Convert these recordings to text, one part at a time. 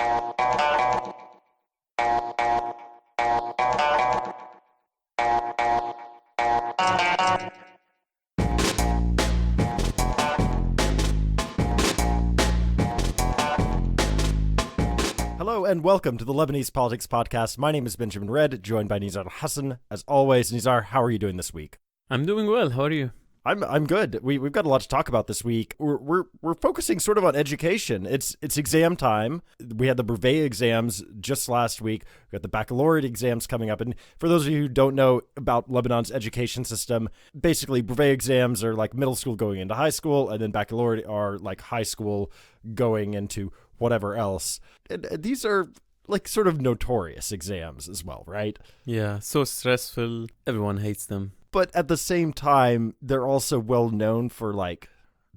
Hello and welcome to the Lebanese Politics Podcast. My name is Benjamin Red, joined by Nizar Hassan. As always, Nizar, how are you doing this week? I'm doing well. How are you? I'm good. We've got a lot to talk about this week. We're focusing sort of on education. It's exam time. We had the brevet exams just last week. We got the baccalaureate exams coming up. And for those of you who don't know about Lebanon's education system, basically brevet exams are like middle school going into high school, and then baccalaureate are like high school going into whatever else. And these are like sort of notorious exams as well, right? Yeah, so stressful. Everyone hates them. But at the same time, they're also well known for like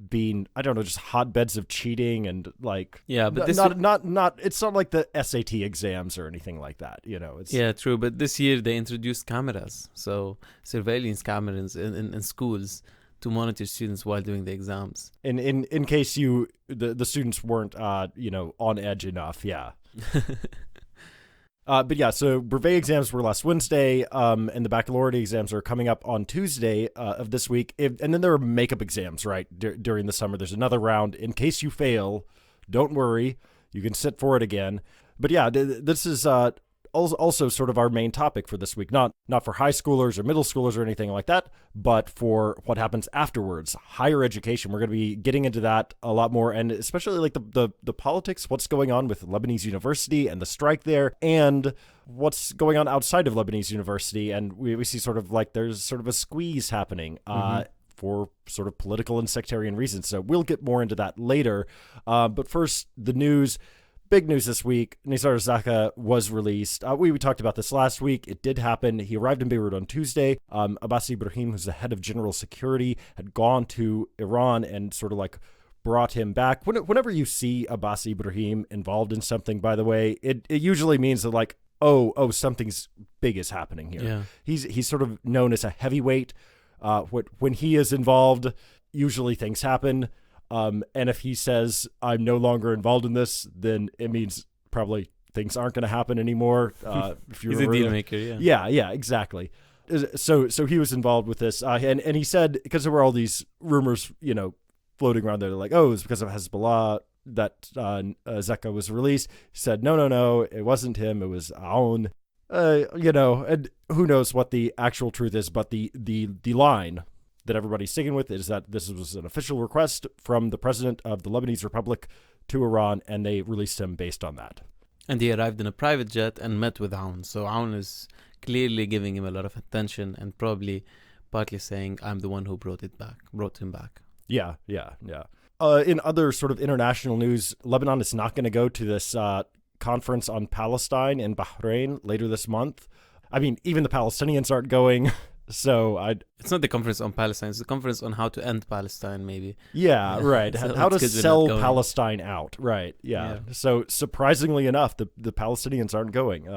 being, I don't know, just hotbeds of cheating and like, yeah, but not it's not like the SAT exams or anything like that, you know. Yeah, true. But this year they introduced cameras, so surveillance cameras in schools to monitor students while doing the exams. In case the students weren't on edge enough, yeah. But yeah, so brevet exams were last Wednesday, and the baccalaureate exams are coming up on Tuesday of this weweek. And then there are makeup exams, right, during the summer. There's another round. In case you fail, don't worry. You can sit for it again. But yeah, this is also sort of our main topic for this week. Not for high schoolers or middle schoolers or anything like that, but for what happens afterwards, higher education. We're going to be getting into that a lot more, and especially like the politics, what's going on with Lebanese University and the strike there, and what's going on outside of Lebanese University. And we see sort of like there's sort of a squeeze happening for sort of political and sectarian reasons. So we'll get more into that later. But first, the news. Big news this week, Nizar Zakka was released. We talked about this last week. It did happen. He arrived in Beirut on Tuesday. Bassil, who's the head of general security, had gone to Iran and sort of like brought him back. Whenever you see Bassil involved in something, by the way, it usually means that like, oh, something's big is happening here. Yeah. He's sort of known as a heavyweight. When he is involved, usually things happen. And if he says, I'm no longer involved in this, then it means probably things aren't going to happen anymore. If you're He's a deal maker, yeah. Yeah, exactly. So he was involved with this. And he said, because there were all these rumors, floating around there, like, oh, it's because of Hezbollah that Zakka was released. He said, no, it wasn't him. It was Aoun. And who knows what the actual truth is, but the line that everybody's sticking with is that this was an official request from the president of the Lebanese Republic to Iran, and they released him based on that. And he arrived in a private jet and met with Aoun. So Aoun is clearly giving him a lot of attention and probably partly saying, I'm the one who brought him back. Yeah. In other sort of international news, Lebanon is not going to go to this conference on Palestine in Bahrain later this month. I mean, even the Palestinians aren't going. So it's not the conference on Palestine. It's the conference on how to end Palestine, maybe. Yeah, right. So how to sell Palestine out. Right. Yeah. So surprisingly enough, the Palestinians aren't going.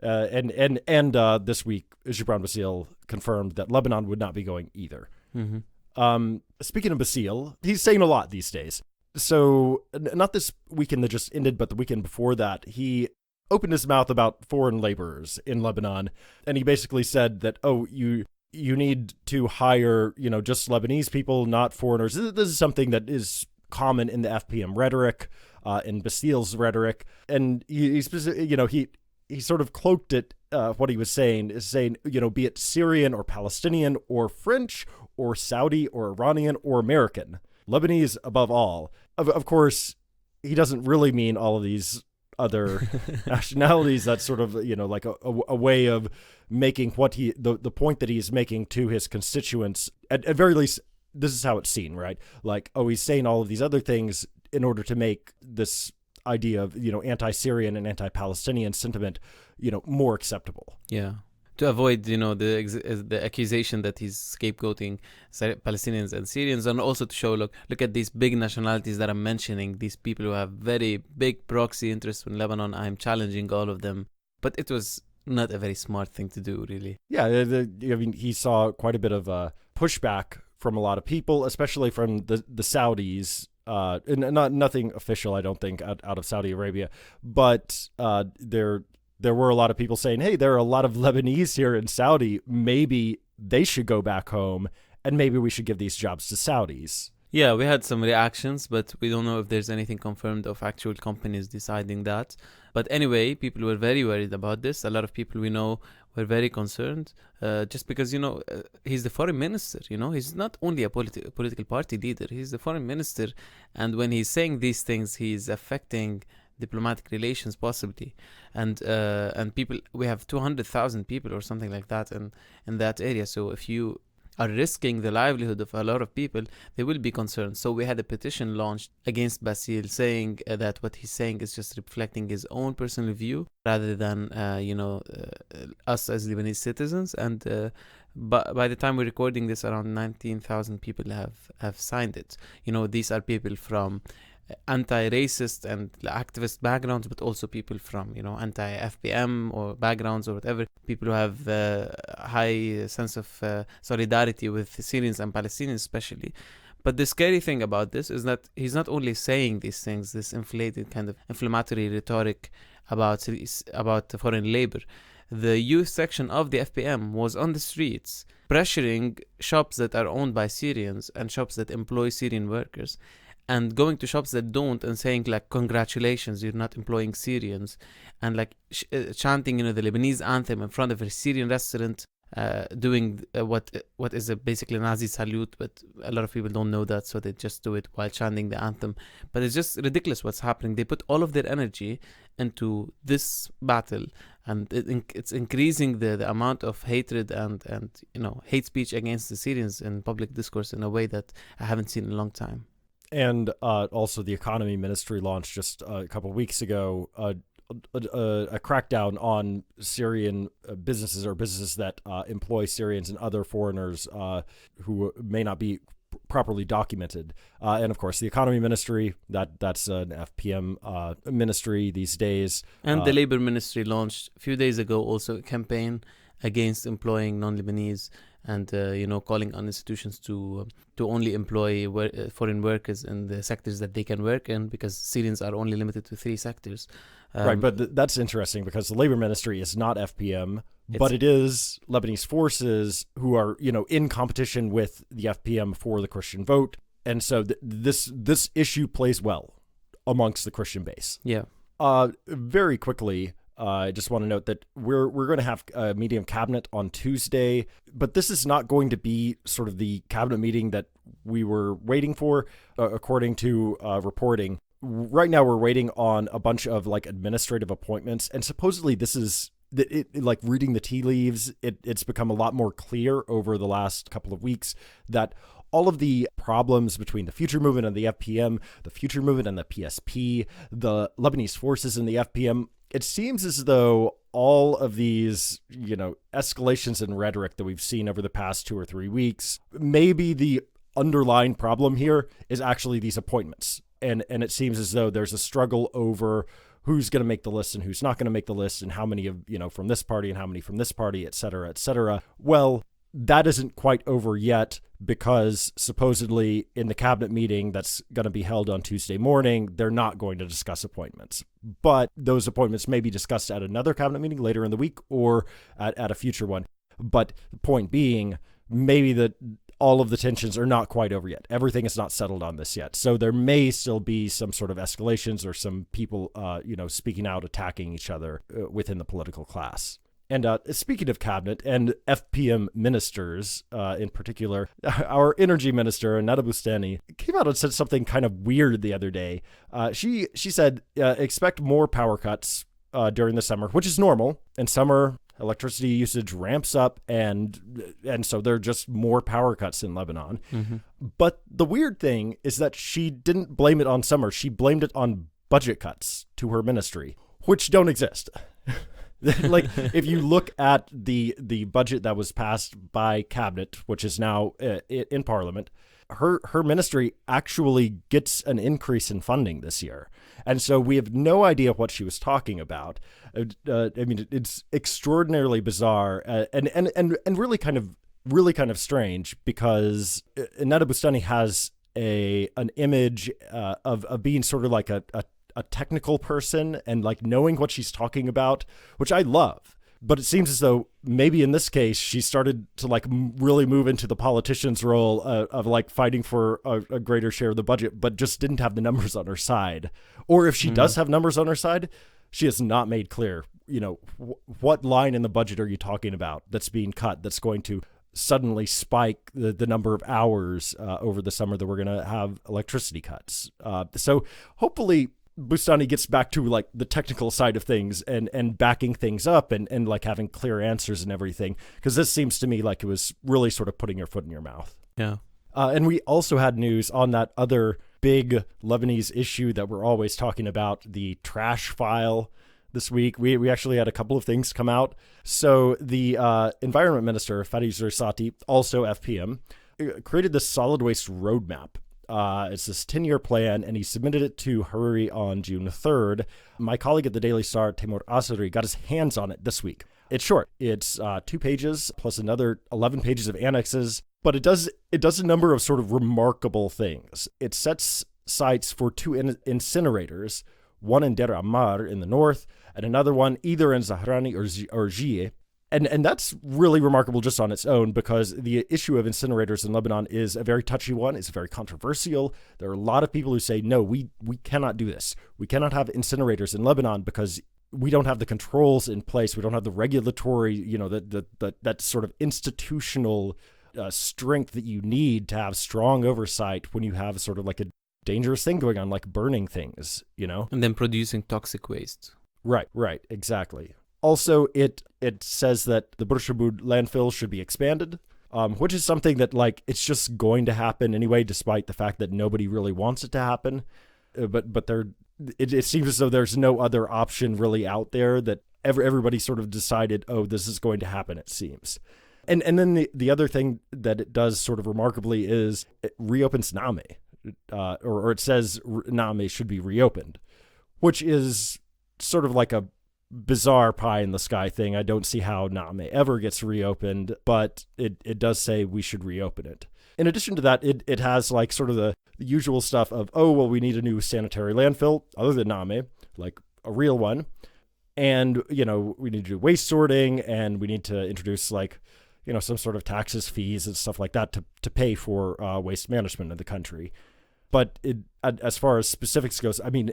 And this week, Gibran Bassil confirmed that Lebanon would not be going either. Mm-hmm. Speaking of Bassil, he's saying a lot these days. So not this weekend that just ended, but the weekend before that, he opened his mouth about foreign laborers in Lebanon, and he basically said that, you need to hire, just Lebanese people, not foreigners. This is something that is common in the FPM rhetoric, in Bassil's rhetoric, and he sort of cloaked it. What he was saying is saying, be it Syrian or Palestinian or French or Saudi or Iranian or American, Lebanese above all. Of course, he doesn't really mean all of these other nationalities. That's sort of like a way of making what the point that he's making to his constituents. At very least, this is how it's seen, right? Like, he's saying all of these other things in order to make this idea of anti-Syrian and anti-Palestinian sentiment more acceptable. Yeah, to avoid the accusation that he's scapegoating Palestinians and Syrians, and also to show look at these big nationalities that I'm mentioning, these people who have very big proxy interests in Lebanon. I'm challenging all of them, but it was not a very smart thing to do, really. Yeah, I mean, he saw quite a bit of pushback from a lot of people, especially from the Saudis, and nothing official, I don't think, out of Saudi Arabia, but there were a lot of people saying, hey, there are a lot of Lebanese here in Saudi. Maybe they should go back home, and maybe we should give these jobs to Saudis. Yeah, we had some reactions, but we don't know if there's anything confirmed of actual companies deciding that. But anyway, people were very worried about this. A lot of people we know were very concerned, just because, he's the foreign minister, He's not only a political party leader, he's the foreign minister. And when he's saying these things, he's affecting diplomatic relations possibly. And people, we have 200,000 people or something like that in that area. So if you are risking the livelihood of a lot of people, they will be concerned. So we had a petition launched against Bassil saying that what he's saying is just reflecting his own personal view rather than, us as Lebanese citizens. And by the time we're recording this, around 19,000 people have signed it. These are people from anti-racist and activist backgrounds, but also people from anti-FPM or backgrounds or whatever, people who have a high sense of solidarity with Syrians and Palestinians especially. But the scary thing about this is that he's not only saying these things, this inflated kind of inflammatory rhetoric about foreign labor. The youth section of the FPM was on the streets pressuring shops that are owned by Syrians and shops that employ Syrian workers, and going to shops that don't and saying like, congratulations, you're not employing Syrians, and like chanting the Lebanese anthem in front of a Syrian restaurant, doing what is basically a Nazi salute, but a lot of people don't know that, so they just do it while chanting the anthem. But it's just ridiculous what's happening. They put all of their energy into this battle, and it's increasing the amount of hatred and hate speech against the Syrians in public discourse in a way that I haven't seen in a long time. And also the economy ministry launched just a couple of weeks ago a crackdown on Syrian businesses or businesses that employ Syrians and other foreigners who may not be properly documented. And of course, the economy ministry, that's an FPM ministry these days. And the labor ministry launched a few days ago also a campaign against employing non-Lebanese and calling on institutions to only employ foreign workers in the sectors that they can work in, because Syrians are only limited to 3 sectors. Right, but that's interesting because the labor ministry is not FPM, but it is Lebanese forces who are in competition with the FPM for the Christian vote, and so this issue plays well amongst the Christian base. Yeah. Very quickly, I just want to note that we're going to have a meeting of cabinet on Tuesday, but this is not going to be sort of the cabinet meeting that we were waiting for, according to reporting. Right now, we're waiting on a bunch of like administrative appointments, and supposedly this is like reading the tea leaves. It's become a lot more clear over the last couple of weeks that all of the problems between the Future Movement and the FPM, the Future Movement and the PSP, the Lebanese forces and the FPM, it seems as though all of these, escalations in rhetoric that we've seen over the past 2 or 3 weeks, maybe the underlying problem here is actually these appointments. And it seems as though there's a struggle over who's going to make the list and who's not going to make the list, and how many of, from this party and how many from this party, et cetera, et cetera. Well, that isn't quite over yet, because supposedly in the cabinet meeting that's going to be held on Tuesday morning, they're not going to discuss appointments. But those appointments may be discussed at another cabinet meeting later in the week or at a future one. But the point being, maybe all of the tensions are not quite over yet. Everything is not settled on this yet. So there may still be some sort of escalations or some people, speaking out, attacking each other within the political class. And speaking of cabinet and FPM ministers in particular, our energy minister, Nada Boustani, came out and said something kind of weird the other day. She said, expect more power cuts during the summer, which is normal. In summer, electricity usage ramps up, and so there are just more power cuts in Lebanon. Mm-hmm. But the weird thing is that she didn't blame it on summer. She blamed it on budget cuts to her ministry, which don't exist. Like, if you look at the budget that was passed by cabinet, which is now in parliament, her ministry actually gets an increase in funding this year. And so we have no idea what she was talking about. It's extraordinarily bizarre and really kind of strange, because Nada Boustani has an image of being sort of like a technical person and like knowing what she's talking about, which I love. But it seems as though maybe in this case, she started to like really move into the politician's role of like fighting for a greater share of the budget, but just didn't have the numbers on her side. Or if she does have numbers on her side, she has not made clear, what line in the budget are you talking about that's being cut that's going to suddenly spike the number of hours over the summer that we're going to have electricity cuts. So hopefully Boustani gets back to like the technical side of things and backing things up and like having clear answers and everything, because this seems to me like it was really sort of putting your foot in your mouth. Yeah. And we also had news on that other big Lebanese issue that we're always talking about, the trash file. This week, we actually had a couple of things come out. So the environment minister, Fadi Zersati, also FPM, created this solid waste roadmap. It's this 10-year plan, and he submitted it to Hariri on June 3rd. My colleague at the Daily Star, Timur Asari, got his hands on it this week. It's short. It's 2 pages plus another 11 pages of annexes, but it does a number of sort of remarkable things. It sets sites for 2 incinerators, one in Deir Ammar in the north, and another one either in Zahrani or Jie. And that's really remarkable just on its own, because the issue of incinerators in Lebanon is a very touchy one. It's very controversial. There are a lot of people who say, no, we cannot do this. We cannot have incinerators in Lebanon because we don't have the controls in place. We don't have the regulatory, that sort of institutional strength that you need to have strong oversight when you have sort of like a dangerous thing going on, like burning things, And then producing toxic waste. Right, exactly. Also, it says that the Burshabud landfill should be expanded, which is something that like it's just going to happen anyway, despite the fact that nobody really wants it to happen. But it seems as though there's no other option really out there, that everybody sort of decided, oh, this is going to happen, it seems. And then the other thing that it does sort of remarkably is it reopens Name, or it says Name should be reopened, which is sort of like a bizarre pie in the sky thing. I don't see how Name ever gets reopened, but it does say we should reopen it. In addition to that, it has like sort of the usual stuff of, oh, well, we need a new sanitary landfill other than Name, like a real one. And, we need to do waste sorting, and we need to introduce like, some sort of taxes, fees, and stuff like that to pay for waste management in the country. But as far as specifics goes, I mean,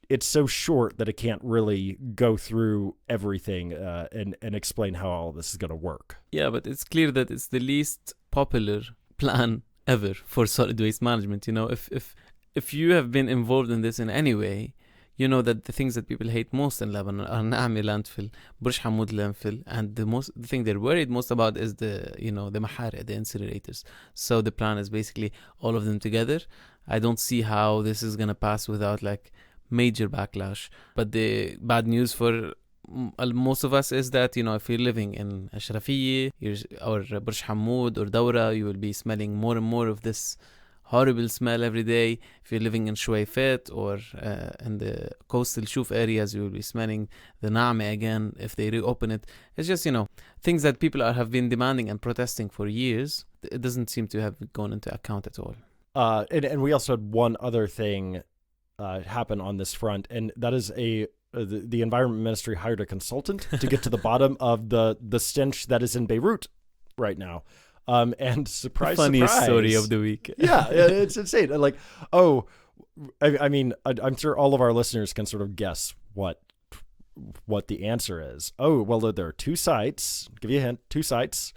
it's so short that it can't really go through everything and explain how all of this is going to work. Yeah, but it's clear that it's the least popular plan ever for solid waste management. If you have been involved in this in any way, you know that the things that people hate most in Lebanon are Naami landfill, Burj Hamoud landfill, and the thing they're worried most about is the mahari, the incinerators. So the plan is basically all of them together. I don't see how this is going to pass without like major backlash. But the bad news for most of us is that, if you're living in Ashrafiyya or Burj Hamoud or Dawra, you will be smelling more and more of this horrible smell every day. If you're living in Shuwaifat or in the coastal Shuf areas, you will be smelling the Naame again if they reopen it. It's just, things that people have been demanding and protesting for years. It doesn't seem to have gone into account at all. And we also had one other thing happen on this front, and that is the Environment Ministry hired a consultant to get to the bottom of the stench that is in Beirut right now. And surprise, story of the week. Yeah, it's insane. Like, I mean, I'm sure all of our listeners can sort of guess what the answer is. Oh, well, there are 2 sites. I'll give you a hint, 2 sites.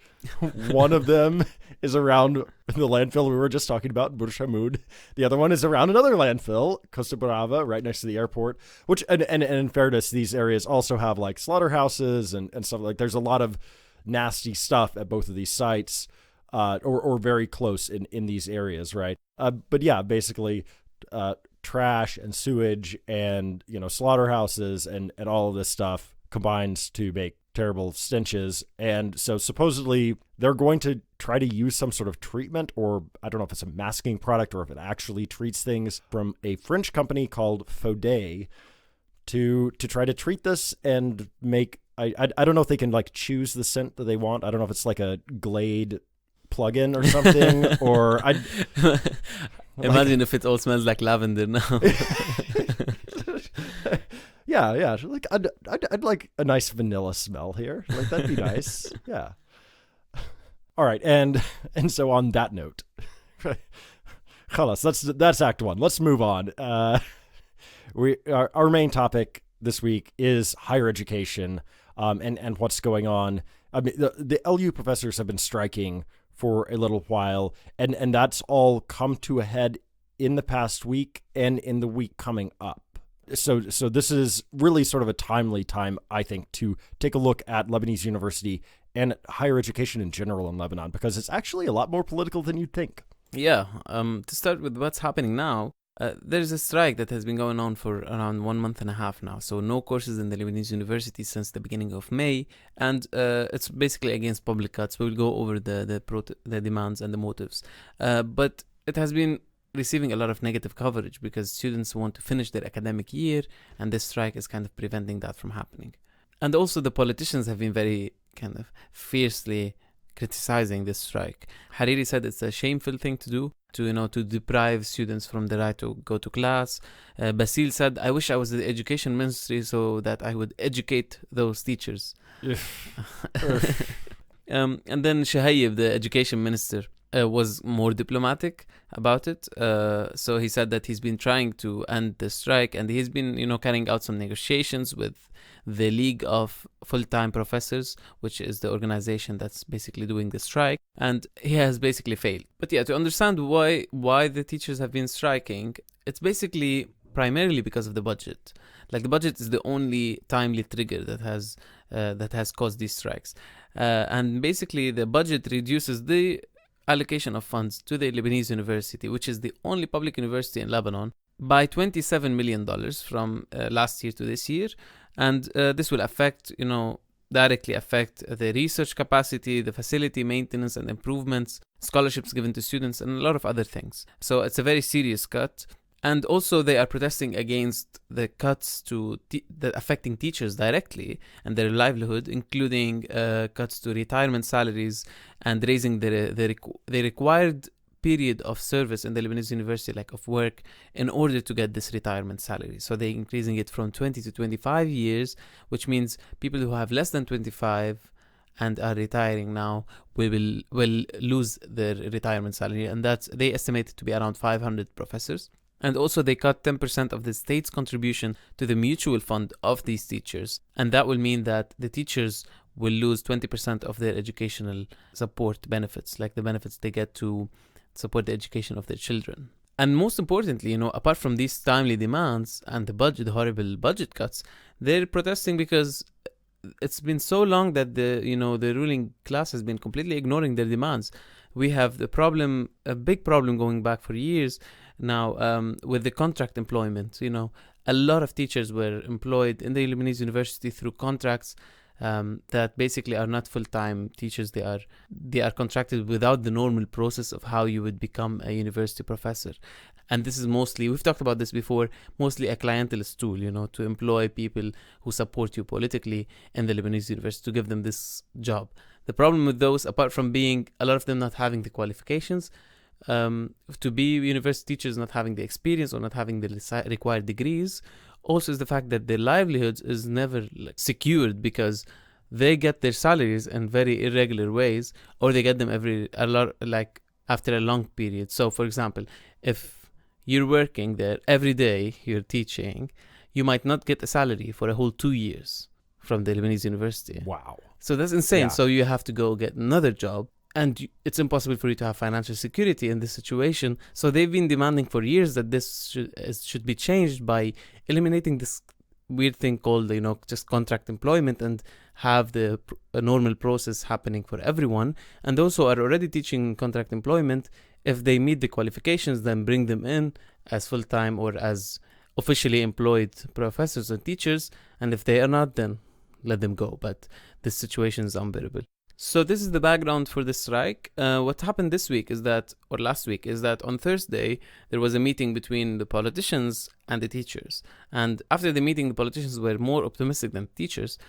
One of them is around the landfill we were just talking about, Burj Hamoud. The other one is around another landfill, Costa Brava, right next to the airport. Which, and in fairness, these areas also have like slaughterhouses and stuff. Like, there's a lot of nasty stuff at both of these sites, or very close in these areas, right? But yeah, basically, trash and sewage and slaughterhouses and all of this stuff combines to make terrible stenches. And so supposedly they're going to try to use some sort of treatment, or I don't know if it's a masking product or if it actually treats things, from a French company called Faudet to try to treat this and make, I don't know if they can like choose the scent that they want. I don't know if it's like a Glade plug-in or something, or I'd imagine if it all smells like lavender now. Yeah. Like I'd like a nice vanilla smell here. Like that'd be nice. Yeah. All right, and so on that note, khalas, that's Act 1. Let's move on. Our main topic this week is higher education, and what's going on. I mean, the LU professors have been striking for a little while, and that's all come to a head in the past week and in the week coming up. So this is really sort of a timely time, I think, to take a look at Lebanese University and higher education in general in Lebanon, because it's actually a lot more political than you'd think. Yeah. To start with what's happening now, there's a strike that has been going on for around 1 month and a half now. So no courses in the Lebanese University since the beginning of May, and it's basically against public cuts. We'll go over the demands and the motives, but it has been receiving a lot of negative coverage because students want to finish their academic year, and this strike is kind of preventing that from happening. And also the politicians have been very kind of fiercely criticizing this strike. Hariri said it's a shameful thing to do, to deprive students from the right to go to class. Bassil said, I wish I was the education ministry so that I would educate those teachers. And then Shahayib, the education minister, was more diplomatic about it. So he said that he's been trying to end the strike, and he's been, carrying out some negotiations with the League of Full-Time Professors, which is the organization that's basically doing the strike, and he has basically failed. But yeah, to understand why the teachers have been striking, it's basically primarily because of the budget. Like the budget is the only timely trigger that has caused these strikes, and basically the budget reduces the allocation of funds to the Lebanese University, which is the only public university in Lebanon, by $27 million from last year to this year. And this will directly affect the research capacity, the facility maintenance and improvements, scholarships given to students, and a lot of other things. So it's a very serious cut. And also they are protesting against the cuts that affecting teachers directly and their livelihood, including cuts to retirement salaries and raising the required period of service in the Lebanese University, like of work, in order to get this retirement salary. So they're increasing it from 20 to 25 years, which means people who have less than 25 and are retiring now will lose their retirement salary. And they estimate it to be around 500 professors. And also they cut 10% of the state's contribution to the mutual fund of these teachers. And that will mean that the teachers will lose 20% of their educational support benefits, like the benefits they get to support the education of their children. And most importantly, apart from these timely demands and the horrible budget cuts, they're protesting because it's been so long that the ruling class has been completely ignoring their demands. We have a big problem going back for years now with the contract employment. A lot of teachers were employed in the Lebanese University through contracts that basically are not full-time teachers. They are contracted without the normal process of how you would become a university professor. And this is mostly, we've talked about this before, mostly a clientelist tool, to employ people who support you politically in the Lebanese University to give them this job. The problem with those, apart from being a lot of them not having the qualifications to be university teachers, not having the experience or not having the required degrees, also is the fact that their livelihoods is never secured, because they get their salaries in very irregular ways, or they get them after a long period. So for example, if you're working there every day, you're teaching, you might not get a salary for a whole 2 years from the Lebanese University. Wow. So that's insane. Yeah. So you have to go get another job, and it's impossible for you to have financial security in this situation. So they've been demanding for years that this should be changed by eliminating this weird thing called, just contract employment, and have a normal process happening for everyone. And those who are already teaching contract employment, if they meet the qualifications, then bring them in as full-time or as officially employed professors and teachers. And if they are not, then let them go. But this situation is unbearable. So this is the background for the strike. What happened last week is that on Thursday, there was a meeting between the politicians and the teachers. And after the meeting, the politicians were more optimistic than teachers.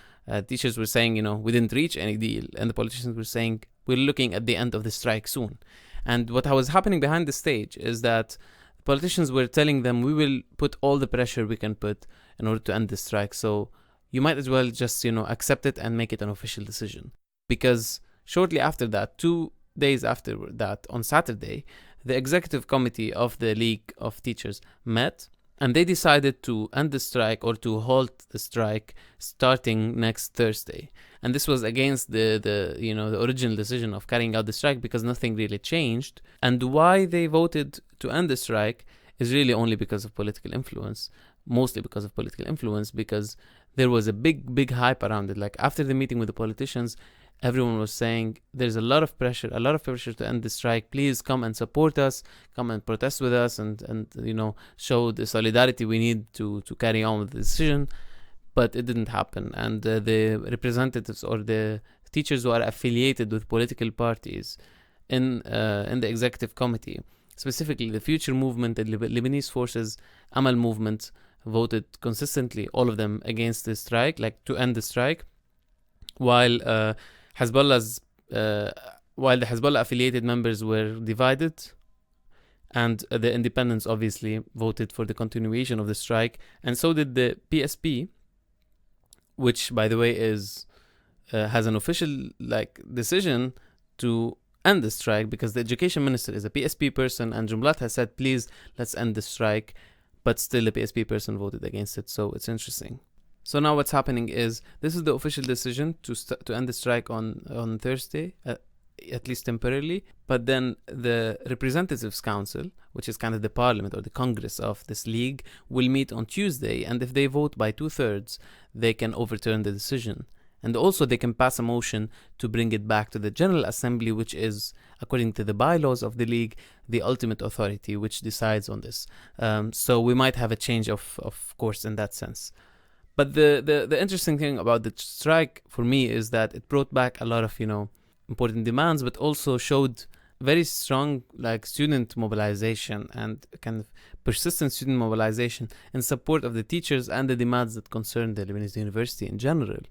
Teachers were saying, we didn't reach any deal. And the politicians were saying, we're looking at the end of the strike soon. And what was happening behind the stage is that politicians were telling them, we will put all the pressure we can put in order to end the strike. So you might as well just, accept it and make it an official decision. Because shortly after that, 2 days after that, on Saturday, the executive committee of the League of Teachers met, and they decided to end the strike or to halt the strike starting next Thursday. And this was against the original decision of carrying out the strike because nothing really changed. And why they voted to end the strike is really only because of political influence, mostly because of political influence, because there was a big hype around it. Like after the meeting with the politicians, everyone was saying there's a lot of pressure to end the strike. Please come and support us, come and protest with us, and show the solidarity we need to carry on with the decision. But it didn't happen, and the representatives or the teachers who are affiliated with political parties in the executive committee, specifically the Future Movement, the Lebanese Forces, Amal Movement, voted consistently, all of them, against the strike, like to end the strike, while the Hezbollah affiliated members were divided, and the independents obviously voted for the continuation of the strike, and so did the PSP, which, by the way, has an official decision to end the strike, because the education minister is a PSP person, and Jumblat has said, please, let's end the strike, but still the PSP person voted against it. So it's interesting. So now what's happening is, this is the official decision to end the strike on Thursday, at least temporarily. But then the Representatives Council, which is kind of the parliament or the Congress of this league, will meet on Tuesday. And if they vote by 2/3, they can overturn the decision. And also they can pass a motion to bring it back to the General Assembly, which is, according to the bylaws of the league, the ultimate authority which decides on this. So we might have a change of course in that sense. But the interesting thing about the strike for me is that it brought back a lot of, important demands, but also showed very strong student mobilization and kind of persistent student mobilization in support of the teachers and the demands that concern the Lebanese University in general.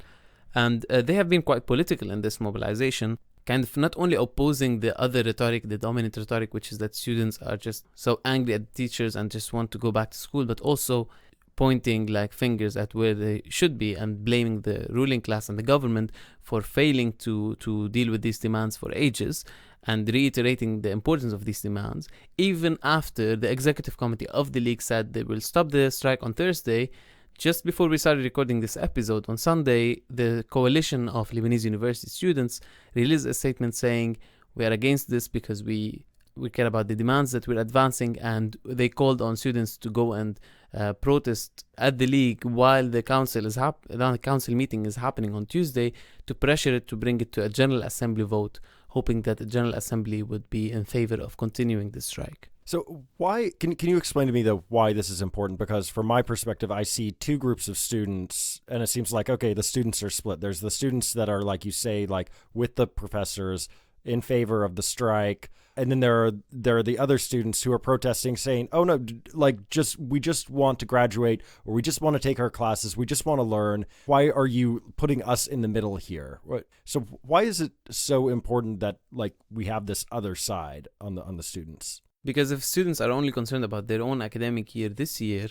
And they have been quite political in this mobilization, kind of not only opposing the other rhetoric, the dominant rhetoric, which is that students are just so angry at teachers and just want to go back to school, but also pointing fingers at where they should be and blaming the ruling class and the government for failing to deal with these demands for ages, and reiterating the importance of these demands, even after the executive committee of the league said they will stop the strike on Thursday. Just before we started recording this episode on Sunday, the coalition of Lebanese University students released a statement saying, we are against this because we care about the demands that we're advancing, and they called on students to go and protest at the league while the council meeting is happening on Tuesday, to pressure it to bring it to a General Assembly vote, hoping that the General Assembly would be in favor of continuing the strike. So why can you explain to me though why this is important? Because from my perspective, I see two groups of students, and it seems like, okay, the students are split. There's the students that are, like you say, with the professors in favor of the strike, and then there are the other students who are protesting, saying, oh no, we just want to graduate, or we just want to take our classes, we just want to learn. Why are you putting us in the middle here? So why is it so important that we have this other side on the students? Because if students are only concerned about their own academic year this year,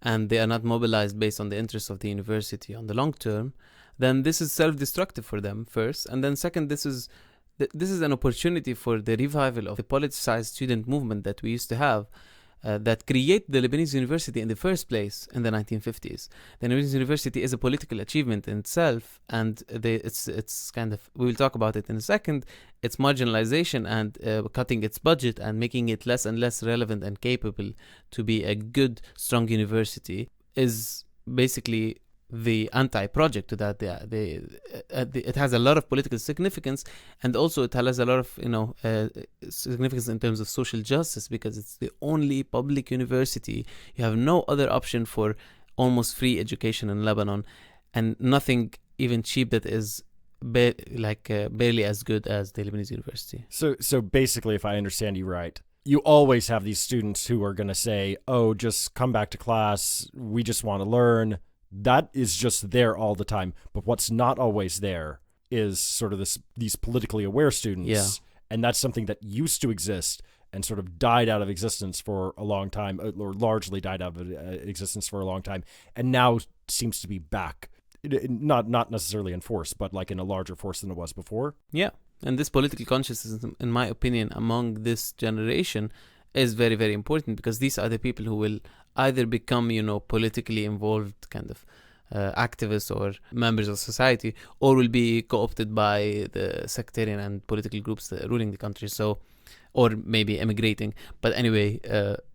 and they are not mobilized based on the interests of the university on the long term, then this is self-destructive for them, first. And then second, this is an opportunity for the revival of the politicized student movement that we used to have, that created the Lebanese University in the first place in the 1950s. The Lebanese University is a political achievement in itself, and it's kind of, we will talk about it in a second, its marginalization and cutting its budget and making it less and less relevant and capable to be a good, strong university is basically the anti-project to that. It has a lot of political significance, and also it has a lot of significance in terms of social justice, because it's the only public university. You have no other option for almost free education in Lebanon, and nothing even cheap that is barely as good as the Lebanese University. So basically, if I understand you right, you always have these students who are going to say, oh, just come back to class, we just want to learn. That is just there all the time. But what's not always there is sort of these politically aware students. Yeah. And that's something that used to exist and sort of died out of existence for a long time, or largely died out of existence for a long time, and now seems to be back. Not necessarily in force, but like in a larger force than it was before. Yeah. And this political consciousness, in my opinion, among this generation is very, very important, because these are the people who will either become, politically involved kind of activists or members of society, or will be co-opted by the sectarian and political groups that are ruling the country. So, or maybe emigrating. But anyway,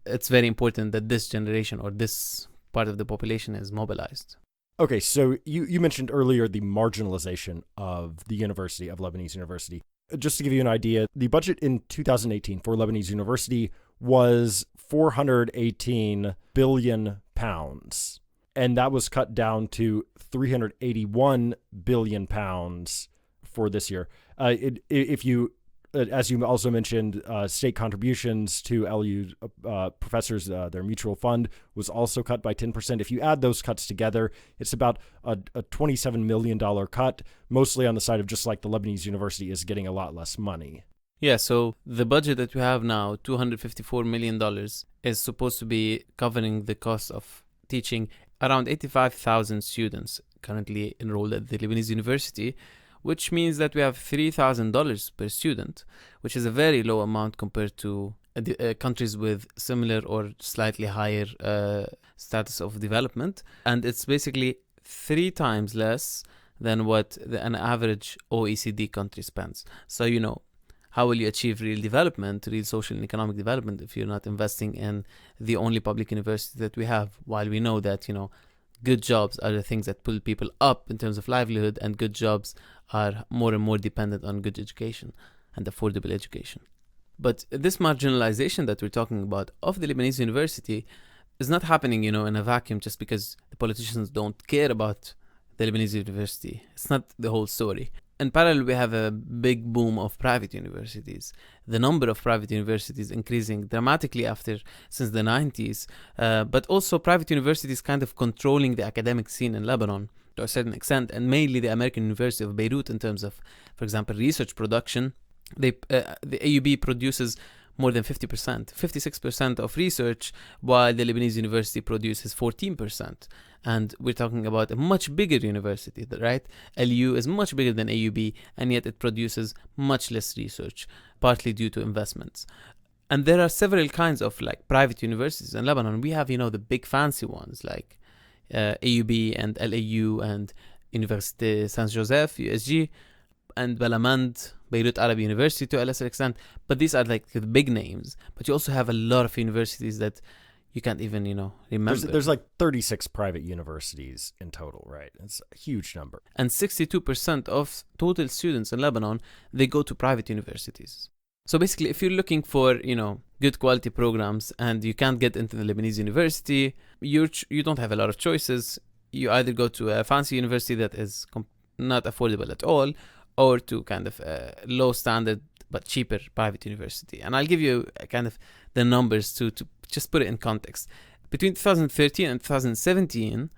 it's very important that this generation or this part of the population is mobilized. Okay, so you mentioned earlier the marginalization of the University of Lebanese University. Just to give you an idea, the budget in 2018 for Lebanese University was 418 billion pounds. And that was cut down to 381 billion pounds for this year. If you, as you also mentioned, state contributions to LU professors, their mutual fund was also cut by 10%. If you add those cuts together, it's about a $27 million cut, mostly on the side of just like the Lebanese University is getting a lot less money. Yeah, so the budget that we have now, $254 million, is supposed to be covering the cost of teaching around 85,000 students currently enrolled at the Lebanese University, which means that we have $3,000 per student, which is a very low amount compared to countries with similar or slightly higher status of development. And it's basically 3 times less than what an average OECD country spends. So, how will you achieve real development, real social and economic development, if you're not investing in the only public university that we have? While we know that, good jobs are the things that pull people up in terms of livelihood, and good jobs are more and more dependent on good education and affordable education. But this marginalization that we're talking about of the Lebanese University is not happening, in a vacuum just because the politicians don't care about the Lebanese University. It's not the whole story. In parallel, we have a big boom of private universities. The number of private universities increasing dramatically since the 90s, but also private universities kind of controlling the academic scene in Lebanon to a certain extent, and mainly the American University of Beirut in terms of, for example, research production. The AUB produces more than 56% of research, while the Lebanese University produces 14%. And we're talking about a much bigger university, right? LU is much bigger than AUB, and yet it produces much less research, partly due to investments. And there are several kinds of private universities in Lebanon. We have, the big fancy ones like AUB and LAU and Université Saint-Joseph, USG, and Balamand, Beirut Arab University to a lesser extent. But these are the big names. But you also have a lot of universities that you can't even, remember. There's 36 private universities in total, right? It's a huge number. And 62% of total students in Lebanon, they go to private universities. So basically, if you're looking for, good quality programs and you can't get into the Lebanese University, you don't have a lot of choices. You either go to a fancy university that is not affordable at all, or to kind of a low standard but cheaper private university. And I'll give you kind of the numbers to just put it in context. Between 2013 and 2017,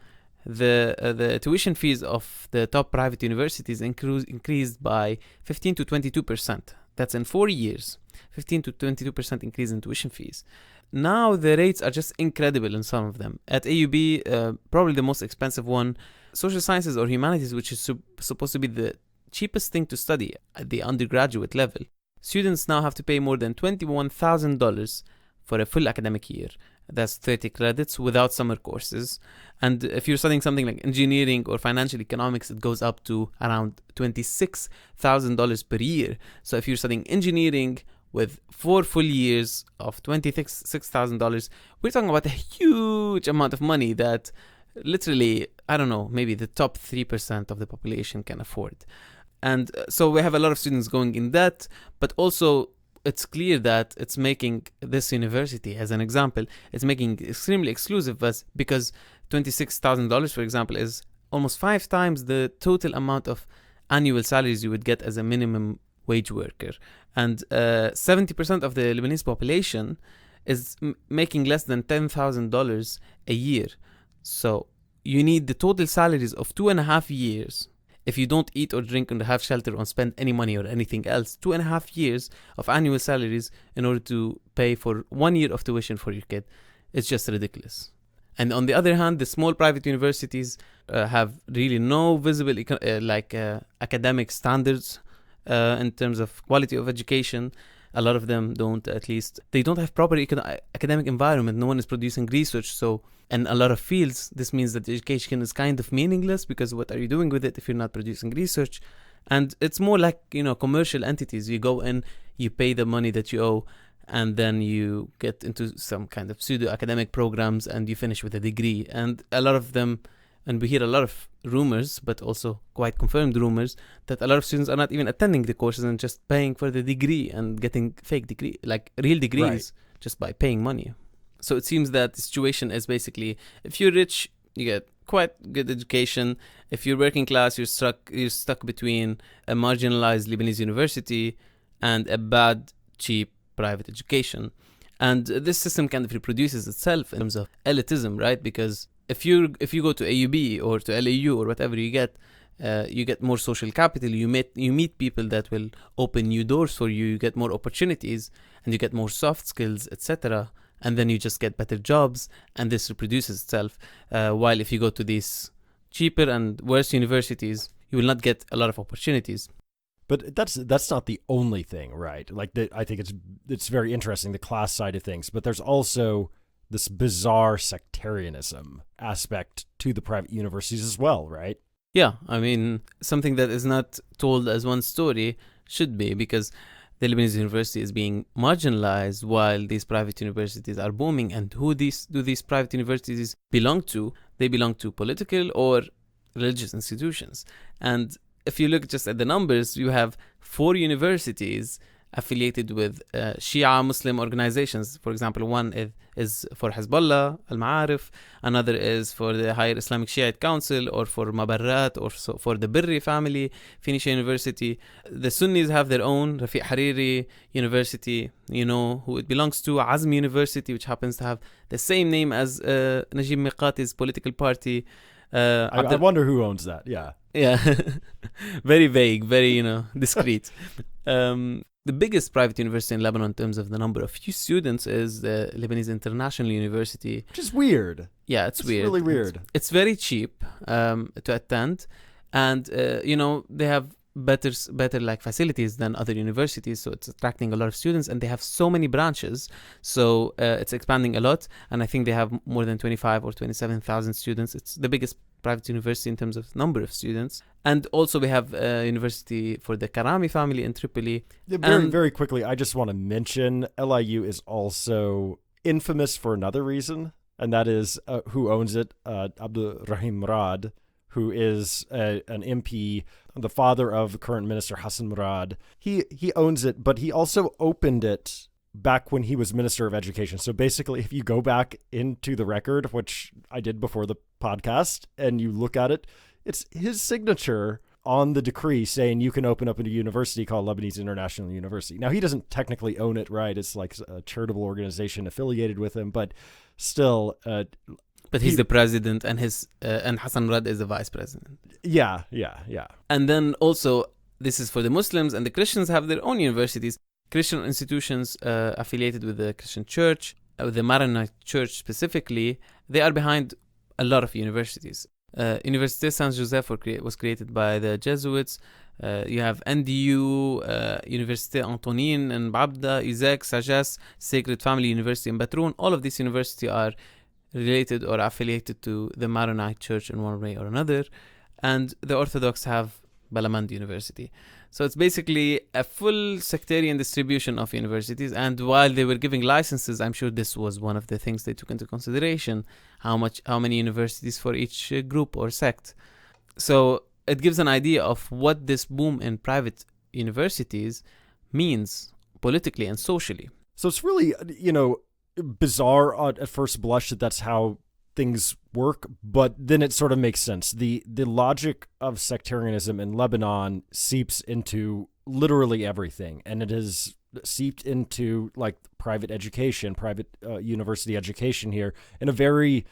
the tuition fees of the top private universities increased by 15 to 22%. That's in 4 years, 15 to 22% increase in tuition fees. Now the rates are just incredible in some of them. At AUB, probably the most expensive one, social sciences or humanities, which is supposed to be the cheapest thing to study at the undergraduate level. Students now have to pay more than $21,000 for a full academic year. That's 30 credits without summer courses. And if you're studying something like engineering or financial economics, it goes up to around $26,000 per year. So if you're studying engineering with 4 full years of $26,000, we're talking about a huge amount of money that literally, I don't know, maybe the top 3% of the population can afford. And so we have a lot of students going in debt, but also it's clear that it's making this university, as an example, it's making extremely exclusive because $26,000, for example, is almost 5 times the total amount of annual salaries you would get as a minimum wage worker. And 70% of the Lebanese population is making less than $10,000 a year. So you need the total salaries of 2.5 years if you don't eat or drink and have shelter or spend any money or anything else, 2.5 years of annual salaries in order to pay for 1 year of tuition for your kid. It's just ridiculous. And on the other hand, the small private universities have really no visible academic standards in terms of quality of education. A lot of them don't, at least. They don't have proper academic environment. No one is producing research. So, in a lot of fields, this means that education is kind of meaningless, because what are you doing with it if you're not producing research? And it's more like, commercial entities. You go in, you pay the money that you owe, and then you get into some kind of pseudo-academic programs, and you finish with a degree. And a lot of them, and we hear a lot of rumors, but also quite confirmed rumors, that a lot of students are not even attending the courses and just paying for the degree and getting fake degree, like real degrees, just by paying money. So it seems that the situation is basically, if you're rich, you get quite good education. If you're working class, you're stuck between a marginalized Lebanese university and a bad, cheap private education. And this system kind of reproduces itself in terms of elitism, right? Because if you go to AUB or to LAU or whatever, you get more social capital. You meet people that will open new doors for you. You get more opportunities, and you get more soft skills, etc. And then you just get better jobs, and this reproduces itself. While if you go to these cheaper and worse universities, you will not get a lot of opportunities. But that's not the only thing, right? Like, I think it's very interesting, the class side of things. But there's also this bizarre sectarianism aspect to the private universities as well, right? Yeah, I mean, something that is not told as one story should be, because the Lebanese University is being marginalized while these private universities are booming. And who do these private universities belong to? They belong to political or religious institutions. And if you look just at the numbers, you have 4 universities affiliated with Shia Muslim organizations. For example, one is for Hezbollah, Al-Ma'arif. Another is for the Higher Islamic Shiite Council, or for Mabarrat, or for the Birri family, Phoenicia University. The Sunnis have their own, Rafiq Hariri University, who it belongs to, Azm University, which happens to have the same name as Najib Miqati's political party. I wonder who owns that, yeah. Yeah, very vague, very, discreet. The biggest private university in Lebanon in terms of the number of students is the Lebanese International University. Which is weird. Yeah, it's weird. Really weird. It's very cheap to attend. And, they have better like facilities than other universities. So it's attracting a lot of students, and they have so many branches. So it's expanding a lot. And I think they have more than 25 or 27,000 students. It's the biggest private university in terms of number of students. And also we have a university for the Karami family in Tripoli. Yeah, very quickly, I just want to mention LIU is also infamous for another reason, and that is who owns it, Abdul Rahim Murad, who is an MP, the father of the current minister Hassan Murad. He owns it, but he also opened it back when he was Minister of Education. So basically, if you go back into the record, which I did before the podcast, and you look at it, it's his signature on the decree saying you can open up a university called Lebanese International University. Now, he doesn't technically own it, right? It's like a charitable organization affiliated with him, but still... But he's the president, and and Hassan Murad is the vice president. Yeah. And then also, this is for the Muslims, and the Christians have their own universities. Christian institutions affiliated with the Christian Church, with the Maronite Church specifically, they are behind a lot of universities. Université Saint-Joseph was created by the Jesuits. You have NDU, Université Antonine in Babda, Isaac, Sagesse, Sacred Family University in Batroun. All of these universities are related or affiliated to the Maronite Church in one way or another. And the Orthodox have Balamand University. So it's basically a full sectarian distribution of universities. And while they were giving licenses, I'm sure this was one of the things they took into consideration, how many universities for each group or sect. So it gives an idea of what this boom in private universities means politically and socially. So it's really, bizarre at first blush that that's how things work, but then it sort of makes sense. The logic of sectarianism in Lebanon seeps into literally everything, and it has seeped into like private education, private university education here in a very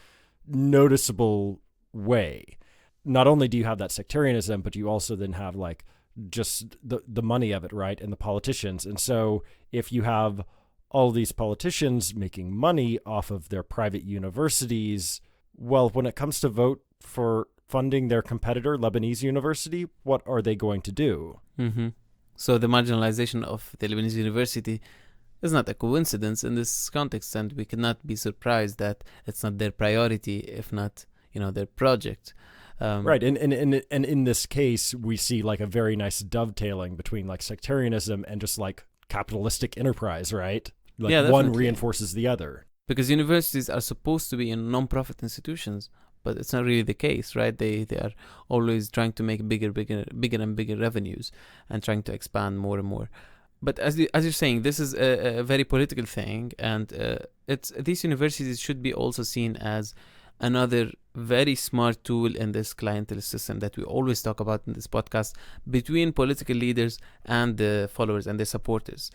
noticeable way. not only do you have that sectarianism, but you also then have like just the money of it, right? And the politicians. And so if you have all these politicians making money off of their private universities, well, when it comes to vote for funding their competitor, Lebanese University, what are they going to do? Mm-hmm. So the marginalization of the Lebanese University is not a coincidence in this context, and we cannot be surprised that it's not their priority, if not, their project. Right, and in this case, we see like a very nice dovetailing between like sectarianism and just like capitalistic enterprise, right? Like Yeah, one definitely. reinforces the other. Because universities are supposed to be in non-profit institutions, but it's not really the case, right? They are always trying to make bigger and bigger revenues and trying to expand more and more. But as you're saying, this is a very political thing, and these universities should be also seen as another very smart tool in this clientelist system that we always talk about in this podcast between political leaders and the followers and their supporters.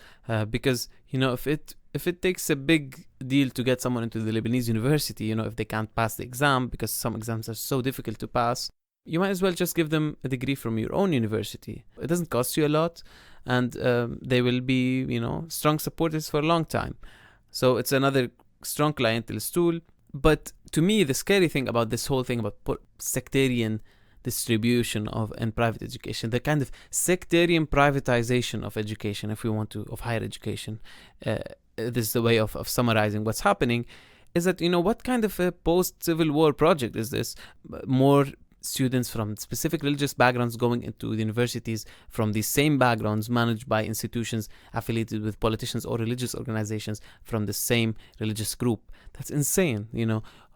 Because if it takes a big deal to get someone into the Lebanese university, if they can't pass the exam because some exams are so difficult to pass, you might as well just give them a degree from your own university. It doesn't cost you a lot, and they will be, strong supporters for a long time. So it's another strong clientelist tool. But to me, the scary thing about this whole thing about sectarian distribution of and private education, the kind of sectarian privatization of education, if we want to, of higher education, this is the way of summarizing what's happening, is that, what kind of a post-Civil War project is this? More students from specific religious backgrounds going into the universities from these same backgrounds managed by institutions affiliated with politicians or religious organizations from the same religious group. That's insane.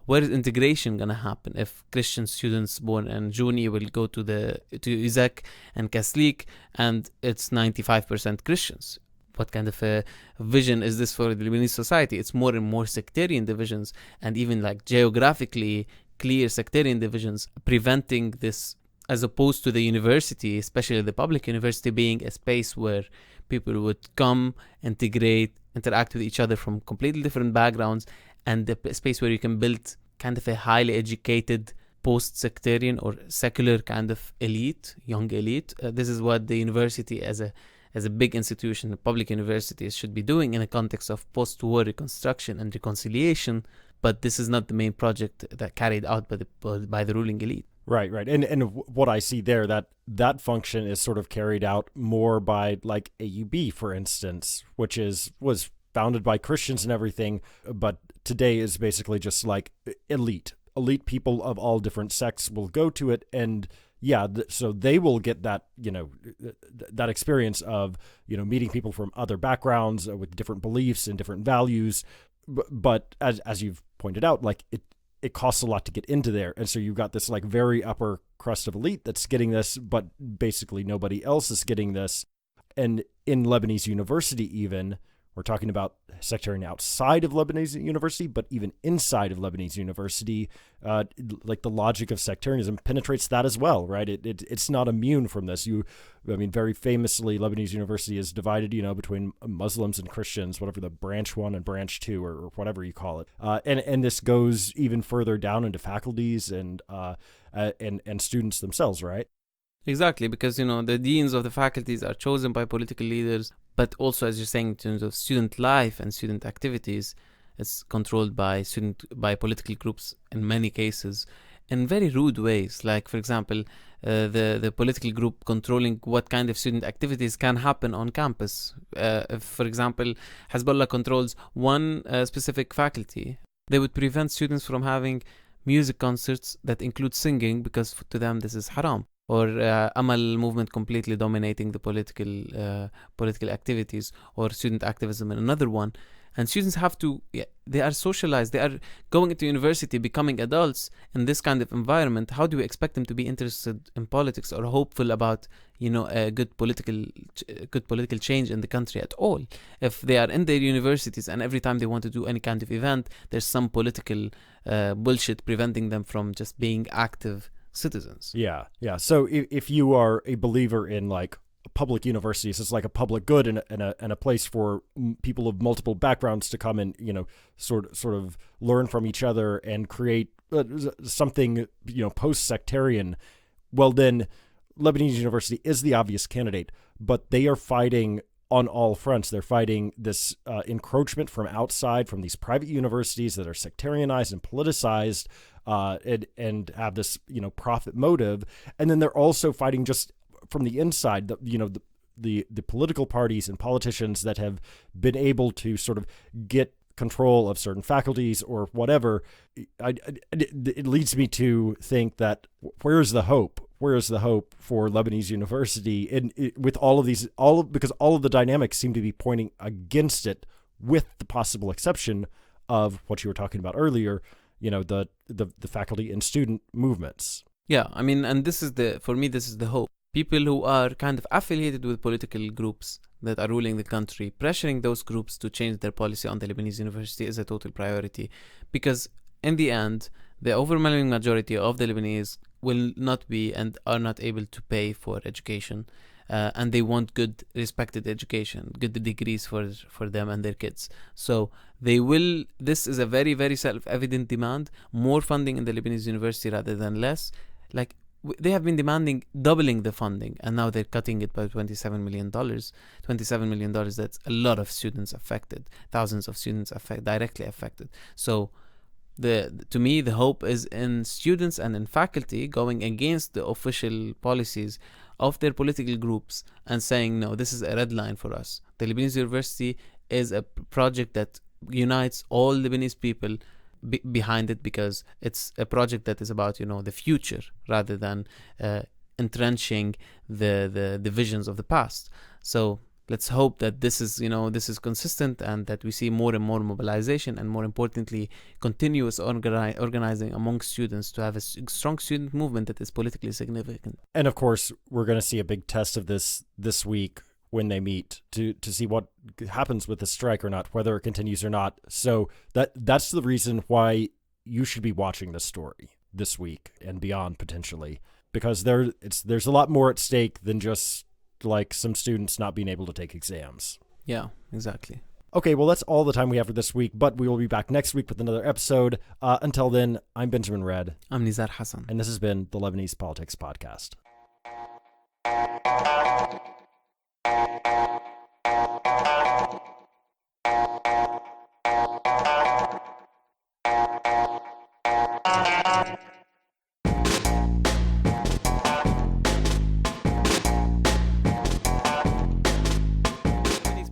Where is integration gonna happen if Christian students born in Juni will go to Izak and Catholic and it's 95% Christians? What kind of a vision is this for the Lebanese society? It's more and more sectarian divisions, and even like geographically clear sectarian divisions, preventing this, as opposed to the university, especially the public university, being a space where people would come, integrate, interact with each other from completely different backgrounds, and a space where you can build kind of a highly educated post-sectarian or secular kind of elite, young elite. This is what the university as a big institution, the public universities should be doing in a context of post-war reconstruction and reconciliation. But this is not the main project that carried out by the ruling elite. Right. And what I see there, that function is sort of carried out more by like AUB, for instance, which was founded by Christians and everything, but today is basically just like elite people of all different sects will go to it, and so they will get that, that experience of, meeting people from other backgrounds with different beliefs and different values. But as you've pointed out, like it costs a lot to get into there. And so you've got this like very upper crust of elite that's getting this, but basically nobody else is getting this. And in Lebanese University, even, we're talking about sectarian outside of Lebanese University, but even inside of Lebanese University, like the logic of sectarianism penetrates that as well, right? It's not immune from this. Very famously, Lebanese University is divided, between Muslims and Christians, whatever the branch 1 and branch 2 or whatever you call it. And this goes even further down into faculties and students themselves, right? Exactly, because the deans of the faculties are chosen by political leaders, but also, as you're saying, in terms of student life and student activities, it's controlled by political groups in many cases, in very rude ways. Like, for example, the political group controlling what kind of student activities can happen on campus. If, for example, Hezbollah controls one specific faculty, they would prevent students from having music concerts that include singing because to them this is haram. Or Amal movement completely dominating the political activities, or student activism in another one. And students have to, they are socialized, they are going into university, becoming adults in this kind of environment. How do we expect them to be interested in politics or hopeful about, a good political change in the country at all? If they are in their universities and every time they want to do any kind of event, there's some political bullshit preventing them from just being active citizens. Yeah. So if you are a believer in like public universities, it's like a public good and a place for people of multiple backgrounds to come and sort of learn from each other and create something, post-sectarian, well, then Lebanese University is the obvious candidate, but they are fighting on all fronts. They're fighting this encroachment from outside, from these private universities that are sectarianized and politicized, and have this, profit motive. And then they're also fighting just from the inside, the political parties and politicians that have been able to sort of get control of certain faculties or whatever. It leads me to think that where's the hope? Where is the hope for Lebanese University with all of these, because all of the dynamics seem to be pointing against it, with the possible exception of what you were talking about earlier, the faculty and student movements. Yeah, I mean, and for me, this is the hope. People who are kind of affiliated with political groups that are ruling the country, pressuring those groups to change their policy on the Lebanese University is a total priority, because in the end, the overwhelming majority of the Lebanese will not be and are not able to pay for education, and they want good, respected education, good degrees for them and their kids. So this is a very, very self-evident demand, more funding in the Lebanese University rather than less. Like, they have been demanding doubling the funding, and now they're cutting it by $27 million. $27 million, that's a lot of students affected, thousands of students directly affected. So to me, the hope is in students and in faculty going against the official policies of their political groups and saying, no, this is a red line for us. The Lebanese University is a project that unites all Lebanese people behind it, because it's a project that is about, the future rather than entrenching the divisions of the past. So let's hope that this is consistent, and that we see more and more mobilization, and more importantly, continuous organizing among students to have a strong student movement that is politically significant. And of course, we're going to see a big test of this week when they meet to see what happens with the strike or not, whether it continues or not. So that's the reason why you should be watching this story this week and beyond, potentially, because there's a lot more at stake than just like some students not being able to take exams. Yeah, exactly. Okay, well, that's all the time we have for this week, but we will be back next week with another episode. Until then, I'm Benjamin Red. I'm Nizar Hassan. And this has been the Lebanese Politics Podcast.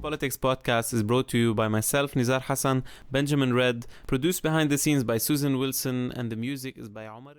Politics Podcast is brought to you by myself, Nizar Hassan, Benjamin Red, produced behind the scenes by Susan Wilson, and the music is by Omar.